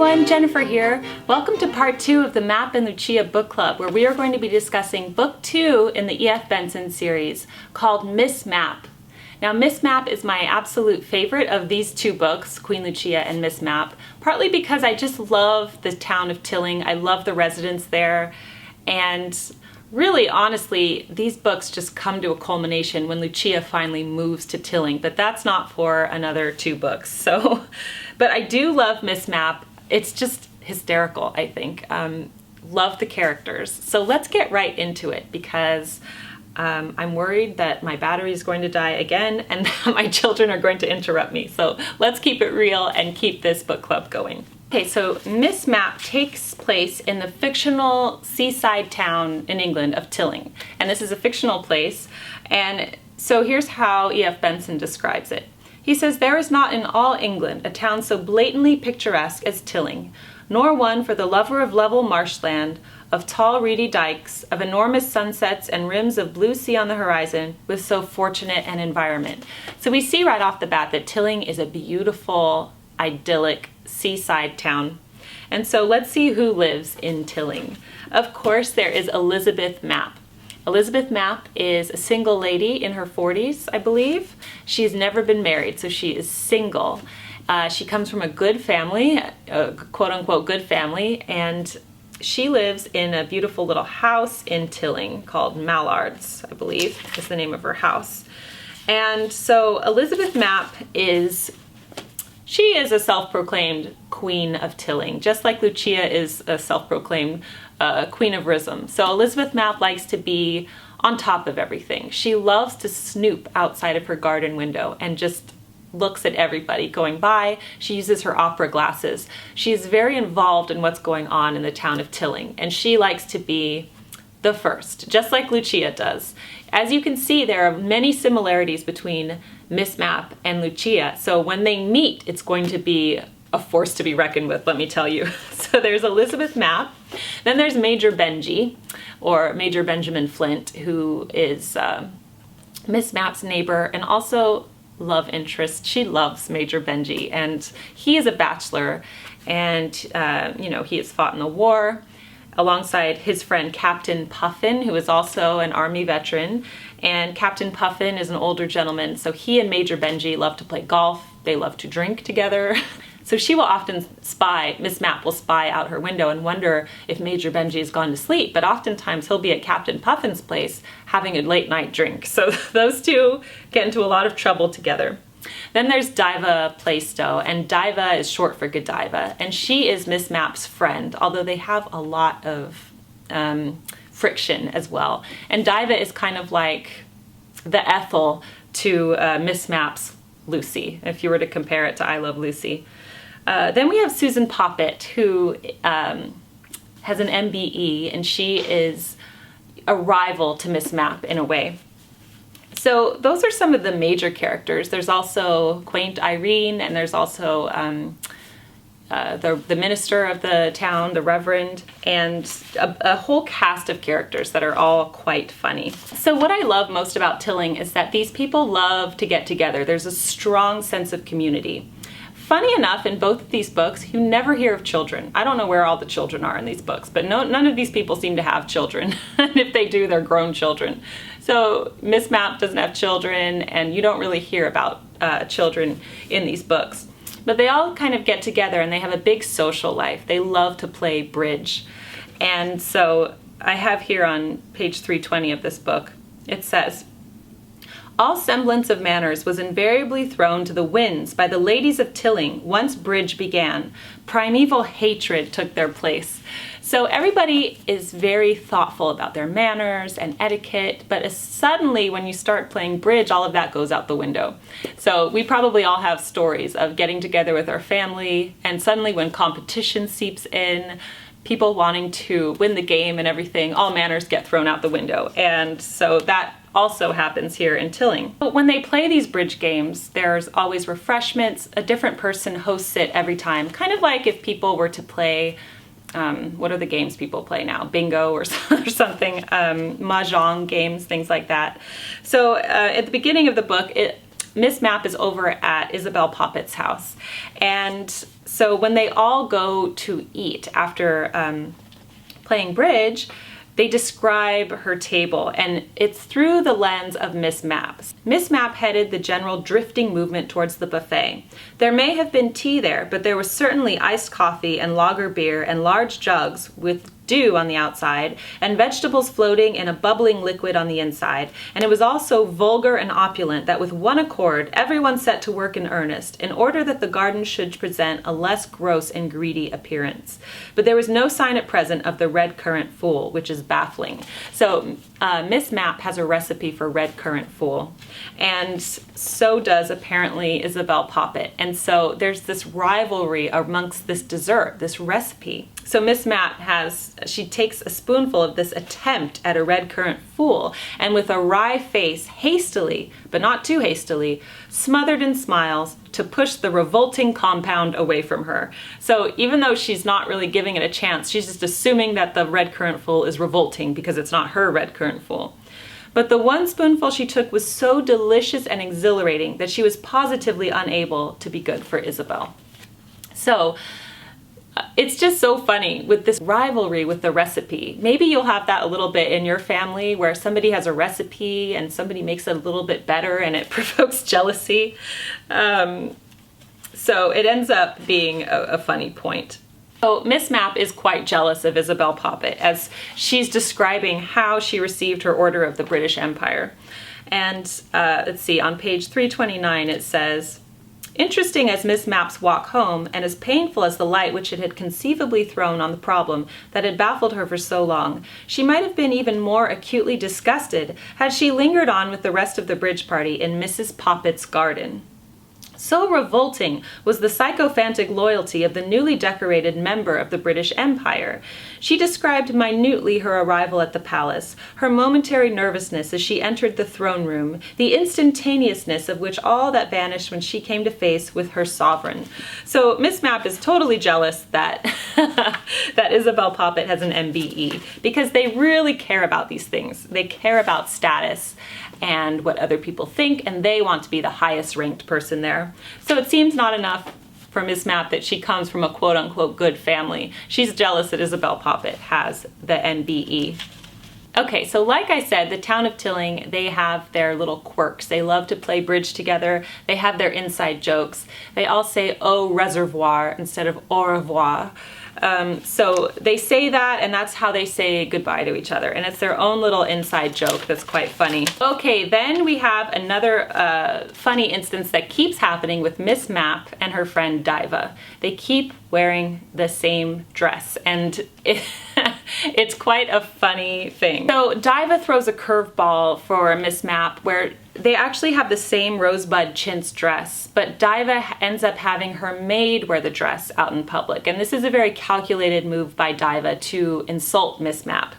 everyone, Jennifer here. Welcome to part 2 of the Mapp and Lucia book club, where we are going to be discussing book 2 in the E.F. Benson series called Miss Mapp. Now, Miss Mapp is my absolute favorite of these two books, Queen Lucia and Miss Mapp, partly because I just love the town of Tilling. I love the residents there, and really, honestly, these books just come to a culmination when Lucia finally moves to Tilling, but that's not for another 2 books. So, but I do love Miss Mapp. It's just hysterical, I think. Love the characters. So let's get right into it because I'm worried that my battery is going to die again and my children are going to interrupt me. So let's keep it real and keep this book club going. Okay, so Miss Mapp takes place in the fictional seaside town in England of Tilling. And this is a fictional place. And so here's how E.F. Benson describes it. He says, "There is not in all England a town so blatantly picturesque as Tilling, nor one for the lover of level marshland, of tall reedy dikes, of enormous sunsets and rims of blue sea on the horizon, with so fortunate an environment." So we see right off the bat that Tilling is a beautiful, idyllic seaside town. And so let's see who lives in Tilling. Of course, there is Elizabeth Mapp. Elizabeth Mapp is a single lady in her 40s, I believe. She's never been married, so she is single. She comes from a good family, a quote-unquote good family, and she lives in a beautiful little house in Tilling called Mallard's, I believe, is the name of her house. And so Elizabeth Mapp she is a self-proclaimed queen of Tilling, just like Lucia is a self-proclaimed queen of Rism. So Elizabeth Mapp likes to be on top of everything. She loves to snoop outside of her garden window and just looks at everybody going by. She uses her opera glasses. She's very involved in what's going on in the town of Tilling, and she likes to be the first, just like Lucia does. As you can see, there are many similarities between Miss Mapp and Lucia. So when they meet, it's going to be a force to be reckoned with, let me tell you. So there's Elizabeth Mapp, then there's Major Benji, or Major Benjamin Flint, who is Miss Mapp's neighbor and also love interest. She loves Major Benji, and he is a bachelor, and he has fought in the war alongside his friend Captain Puffin, who is also an army veteran. And Captain Puffin is an older gentleman, so he and Major Benji love to play golf. They love to drink together. So she will often Miss Mapp will spy out her window and wonder if Major Benji has gone to sleep, but oftentimes he'll be at Captain Puffin's place having a late night drink. So those two get into a lot of trouble together. Then there's Diva Plaistow, and Diva is short for Godiva, and she is Miss Mapp's friend, although they have a lot of friction as well. And Diva is kind of like the Ethel to Miss Mapp's Lucy, if you were to compare it to I Love Lucy. Then we have Susan Poppet, who has an MBE, and she is a rival to Miss Mapp in a way. So those are some of the major characters. There's also Quaint Irene, and there's also the minister of the town, the Reverend, and a whole cast of characters that are all quite funny. So what I love most about Tilling is that these people love to get together. There's a strong sense of community. Funny enough, in both of these books, you never hear of children. I don't know where all the children are in these books, but none of these people seem to have children. And if they do, they're grown children. So Miss Mapp doesn't have children, and you don't really hear about children in these books. But they all kind of get together and they have a big social life. They love to play bridge. And so I have here on page 320 of this book, it says, "All semblance of manners was invariably thrown to the winds by the ladies of Tilling once bridge began. Primeval hatred took their place." So everybody is very thoughtful about their manners and etiquette, but suddenly when you start playing bridge, all of that goes out the window. So we probably all have stories of getting together with our family, and suddenly when competition seeps in, people wanting to win the game and everything, all manners get thrown out the window. And so that also happens here in Tilling. But when they play these bridge games, there's always refreshments. A different person hosts it every time. Kind of like if people were to play, what are the games people play now? Bingo or something, mahjong games, things like that. So at the beginning of the book, Miss Mapp is over at Isabel Poppet's house. And so when they all go to eat after playing bridge, they describe her table, and it's through the lens of Miss Mapp. Miss Mapp headed the general drifting movement towards the buffet. There may have been tea there, but there was certainly iced coffee and lager beer and large jugs with dew on the outside and vegetables floating in a bubbling liquid on the inside. And it was all so vulgar and opulent that with one accord everyone set to work in earnest in order that the garden should present a less gross and greedy appearance. But there was no sign at present of the red currant fool, which is baffling. So Miss Mapp has a recipe for red currant fool, and so does apparently Isabel Poppet. And so there's this rivalry amongst this dessert, this recipe. So Miss Mapp she takes a spoonful of this attempt at a red currant fool, and with a wry face, hastily, but not too hastily, smothered in smiles, to push the revolting compound away from her. So even though she's not really giving it a chance, she's just assuming that the red currant fool is revolting because it's not her red currant fool. But the one spoonful she took was so delicious and exhilarating that she was positively unable to be good for Isabel. So it's just so funny with this rivalry with the recipe. Maybe you'll have that a little bit in your family where somebody has a recipe and somebody makes it a little bit better and it provokes jealousy. So it ends up being a funny point. So Miss Mapp is quite jealous of Isabel Poppet as she's describing how she received her Order of the British Empire. And let's see, on page 329 it says, "Interesting as Miss Mapp's walk home, and as painful as the light which it had conceivably thrown on the problem that had baffled her for so long, she might have been even more acutely disgusted had she lingered on with the rest of the bridge party in Mrs. Poppet's garden. So revolting was the sycophantic loyalty of the newly decorated member of the British Empire. She described minutely her arrival at the palace, her momentary nervousness as she entered the throne room, the instantaneousness of which all that vanished when she came to face with her sovereign." So Miss Mapp is totally jealous that that Isabel Poppet has an MBE, because they really care about these things. They care about status and what other people think, and they want to be the highest ranked person there. So it seems not enough for Miss Mapp that she comes from a quote-unquote good family. She's jealous that Isabel Poppet has the MBE. Okay, so like I said, the town of Tilling, they have their little quirks. They love to play bridge together. They have their inside jokes. They all say au reservoir instead of au revoir. So they say that, and that's how they say goodbye to each other. And it's their own little inside joke that's quite funny. Okay, then we have another funny instance that keeps happening with Miss Mapp and her friend Diva. They keep wearing the same dress, and it's quite a funny thing. So Diva throws a curveball for Miss Mapp where they actually have the same rosebud chintz dress, but Diva ends up having her maid wear the dress out in public. And this is a very calculated move by Diva to insult Miss Mapp.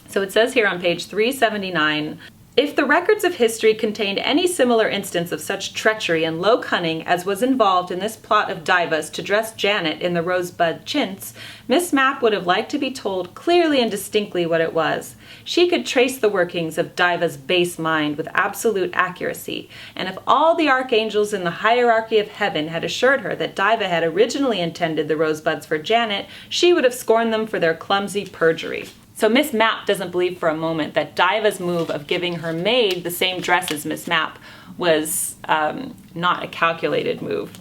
So it says here on page 379, "If the records of history contained any similar instance of such treachery and low cunning as was involved in this plot of Diva's to dress Janet in the rosebud chintz, Miss Mapp would have liked to be told clearly and distinctly what it was. She could trace the workings of Diva's base mind with absolute accuracy, and if all the archangels in the hierarchy of heaven had assured her that Diva had originally intended the rosebuds for Janet, she would have scorned them for their clumsy perjury." So Miss Mapp doesn't believe for a moment that Diva's move of giving her maid the same dress as Miss Mapp was not a calculated move.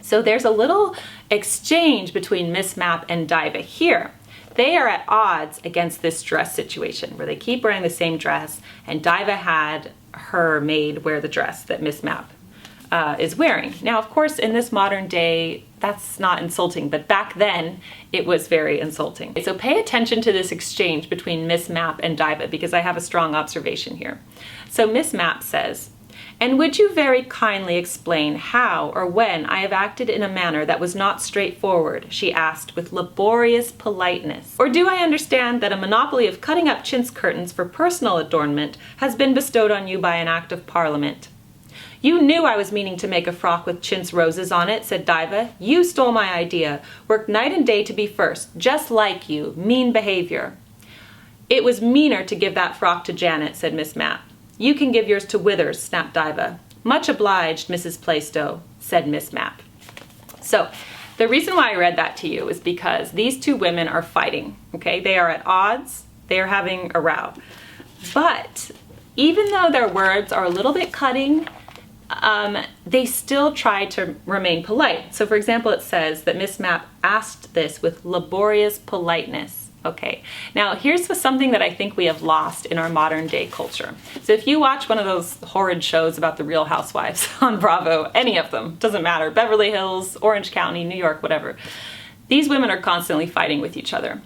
So there's a little exchange between Miss Mapp and Diva here. They are at odds against this dress situation where they keep wearing the same dress, and Diva had her maid wear the dress that Miss Mapp is wearing. Now, of course, in this modern day, that's not insulting, but back then it was very insulting. So pay attention to this exchange between Miss Mapp and Diva, because I have a strong observation here. So Miss Mapp says, "And would you very kindly explain how or when I have acted in a manner that was not straightforward?" she asked with laborious politeness. "Or do I understand that a monopoly of cutting up chintz curtains for personal adornment has been bestowed on you by an act of Parliament?" "You knew I was meaning to make a frock with chintz roses on it," said Diva. "You stole my idea, worked night and day to be first, just like you, mean behavior." "It was meaner to give that frock to Janet," said Miss Mapp. "You can give yours to Withers," snapped Diva. "Much obliged, Mrs. Plaistow," said Miss Mapp. So the reason why I read that to you is because these two women are fighting, okay? They are at odds, they are having a row. But even though their words are a little bit cutting, they still try to remain polite. So for example, it says that Miss Mapp asked this with laborious politeness. Okay, now here's something that I think we have lost in our modern day culture. So if you watch one of those horrid shows about the Real Housewives on Bravo, any of them, doesn't matter, Beverly Hills, Orange County, New York, whatever, these women are constantly fighting with each other.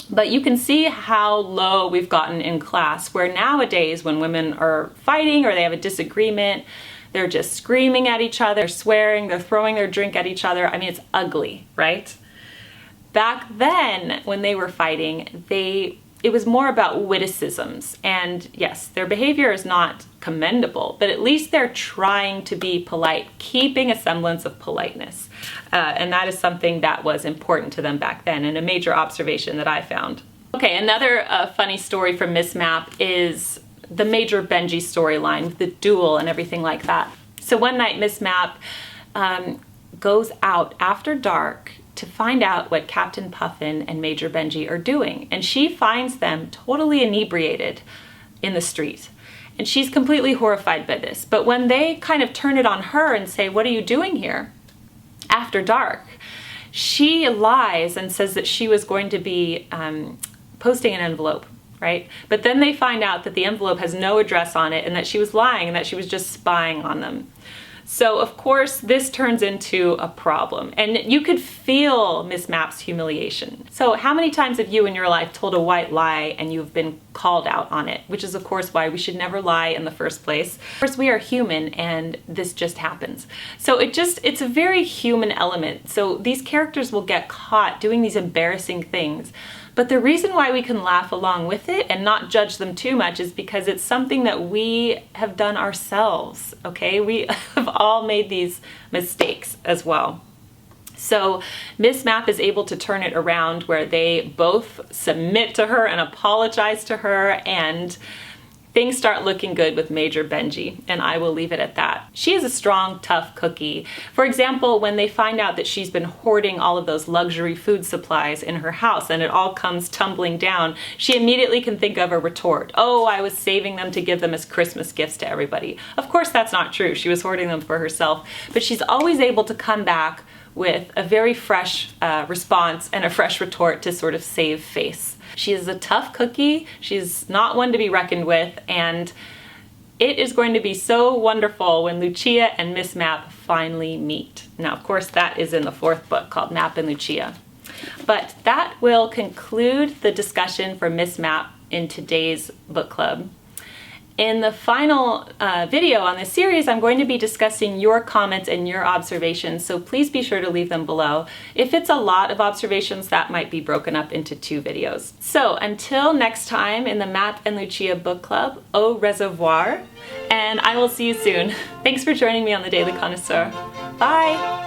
But you can see how low we've gotten in class, where nowadays when women are fighting or they have a disagreement, they're just screaming at each other, they're swearing, they're throwing their drink at each other. I mean, it's ugly, right? Back then, when they were fighting, it was more about witticisms. And yes, their behavior is not commendable, but at least they're trying to be polite, keeping a semblance of politeness. And that is something that was important to them back then, and a major observation that I found. Okay, another funny story from Miss Mapp is the Major Benji storyline, the duel and everything like that. So one night, Miss Mapp goes out after dark to find out what Captain Puffin and Major Benji are doing. And she finds them totally inebriated in the street. And she's completely horrified by this. But when they kind of turn it on her and say, "What are you doing here after dark?" she lies and says that she was going to be posting an envelope, right? But then they find out that the envelope has no address on it and that she was lying and that she was just spying on them. So of course this turns into a problem, and you could feel Miss Mapp's humiliation. So how many times have you in your life told a white lie and you've been called out on it? Which is of course why we should never lie in the first place. Of course we are human and this just happens. So it's a very human element. So these characters will get caught doing these embarrassing things. But the reason why we can laugh along with it and not judge them too much is because it's something that we have done ourselves, okay? We have all made these mistakes as well. So Miss Mapp is able to turn it around where they both submit to her and apologize to her, and things start looking good with Major Benji, and I will leave it at that. She is a strong, tough cookie. For example, when they find out that she's been hoarding all of those luxury food supplies in her house and it all comes tumbling down, she immediately can think of a retort. "Oh, I was saving them to give them as Christmas gifts to everybody." Of course that's not true. She was hoarding them for herself, but she's always able to come back with a very fresh response and a fresh retort to sort of save face. She is a tough cookie, she's not one to be reckoned with, and it is going to be so wonderful when Lucia and Miss Mapp finally meet. Now, of course, that is in the 4th book called Mapp and Lucia. But that will conclude the discussion for Miss Mapp in today's book club. In the final video on this series, I'm going to be discussing your comments and your observations, so please be sure to leave them below. If it's a lot of observations, that might be broken up into 2 videos. So until next time in the Mapp and Lucia book club, au reservoir, and I will see you soon. Thanks for joining me on the Daily Connoisseur. Bye!